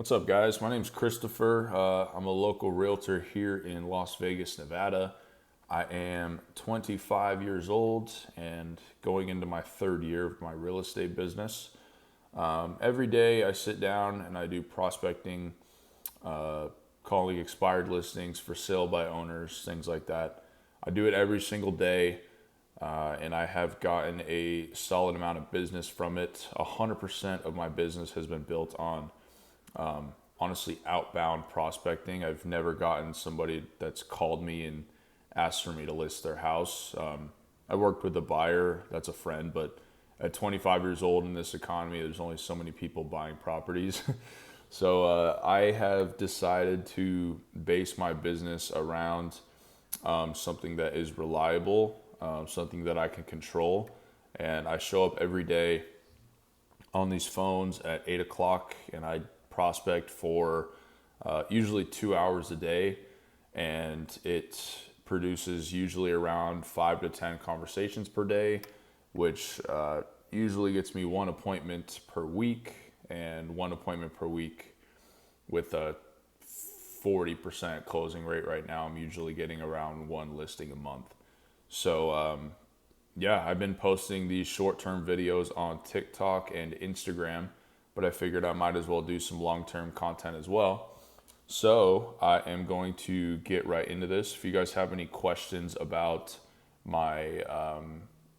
What's up, guys? My name's Christopher. I'm a local realtor here in Las Vegas, Nevada. I am 25 years old and going into my third year of my real estate business. Every day I sit down and I do prospecting, calling expired listings for sale by owners, things like that. I do it every single day, and I have gotten a solid amount of business from it. 100% of my business has been built on honestly outbound prospecting. I've never gotten somebody that's called me and asked for me to list their house. I worked with a buyer that's a friend, but at 25 years old in this economy, there's only so many people buying properties. So I have decided to base my business around something that is reliable, something that I can control. And I show up every day on these phones at 8 o'clock and I prospect for usually 2 hours a day, and it produces usually around 5 to 10 conversations per day, which usually gets me one appointment per week, and one appointment per week with a 40% closing rate right now. I'm usually getting around one listing a month. So yeah, I've been posting these short-term videos on TikTok and Instagram, but I figured I might as well do some long-term content as well. So I am going to get right into this. If you guys have any questions about my,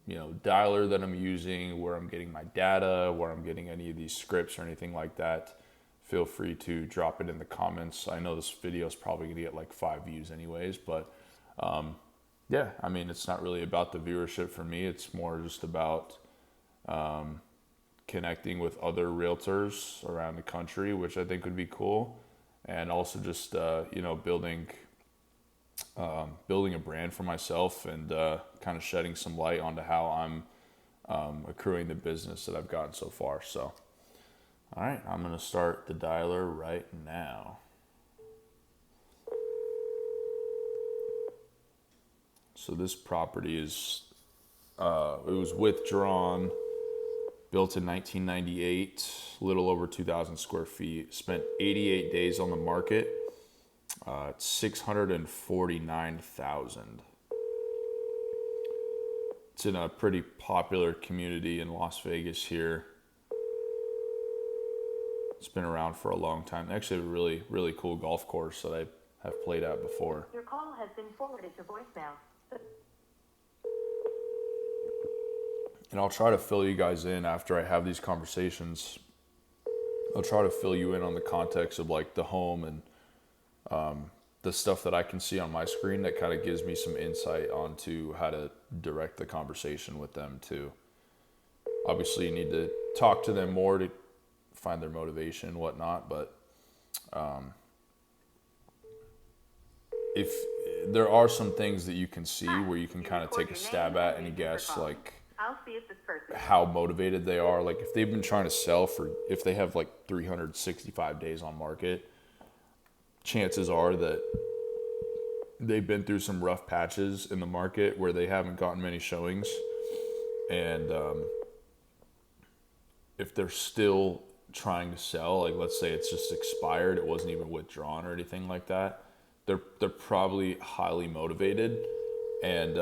dialer that I'm using, where I'm getting my data, where I'm getting any of these scripts or anything like that, feel free to drop it in the comments. I know this video is probably going to get like 5 views anyways, but yeah, I mean, it's not really about the viewership for me. It's more just about connecting with other realtors around the country, which I think would be cool, and also just building a brand for myself and kind of shedding some light onto how I'm accruing the business that I've gotten so far. So, all right, I'm gonna start the dialer right now. So this property is it was withdrawn, built in 1998, little over 2,000 square feet. Spent 88 days on the market. It's 649,000. It's in a pretty popular community in Las Vegas here. It's been around for a long time. Actually, a really, really cool golf course that I have played at before. Your call has been forwarded to voicemail. And I'll try to fill you guys in after I have these conversations. I'll try to fill you in on the context of like the home and the stuff that I can see on my screen that kind of gives me some insight onto how to direct the conversation with them too. Obviously, you need to talk to them more to find their motivation and whatnot, but if there are some things that you can see where you can kind of take a stab at and guess like I'll see if this person. how motivated they are. Like if they've been trying to sell for, if they have like 365 days on market, chances are that they've been through some rough patches in the market where they haven't gotten many showings. And if they're still trying to sell, like let's say it's just expired, it wasn't even withdrawn or anything like that, they're probably highly motivated. And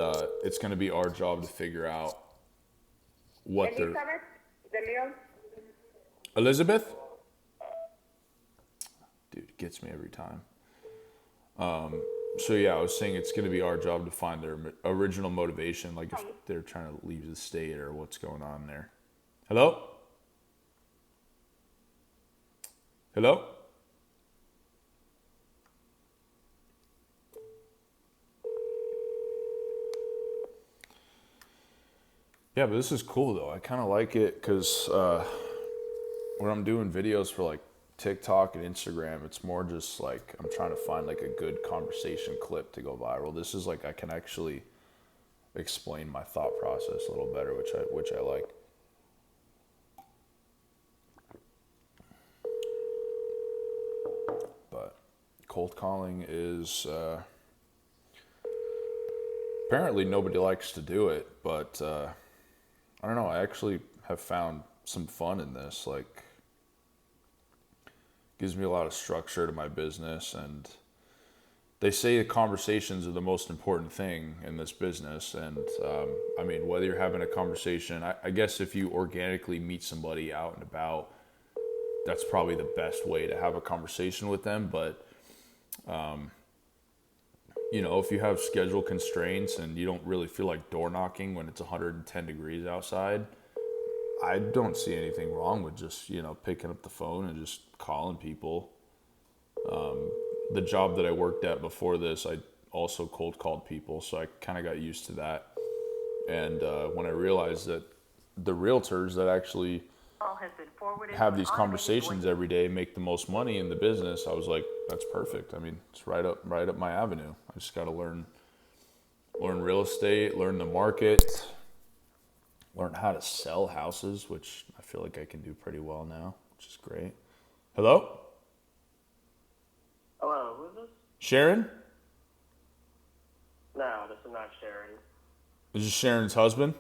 it's going to be our job to figure out what they're... Elizabeth? Dude, it gets me every time. So yeah, I was saying it's going to be our job to find their original motivation, like if they're trying to leave the state or what's going on there. Hello? Hello? Yeah, but this is cool though. I kind of like it because when I'm doing videos for like TikTok and Instagram, it's more just like I'm trying to find like a good conversation clip to go viral. This is like I can actually explain my thought process a little better, which I like. But cold calling is apparently nobody likes to do it, but I don't know. I actually have found some fun in this. Like gives me a lot of structure to my business. And they say the conversations are the most important thing in this business. And I mean, whether you're having a conversation, I guess if you organically meet somebody out and about, that's probably the best way to have a conversation with them. But if you have schedule constraints and you don't really feel like door knocking when it's 110 degrees outside, I don't see anything wrong with just, picking up the phone and just calling people. The job that I worked at before this, I also cold called people, so I kind of got used to that. And when I realized that the realtors that actually Call has been forwarded have to these an automated conversations voice- every day, make the most money in the business, I was like, that's perfect. I mean, it's right up my avenue. I just got to learn real estate, learn the market, learn how to sell houses, which I feel like I can do pretty well now, which is great. Hello? Hello, who is this? Sharon? No, this is not Sharon. This is Sharon's husband?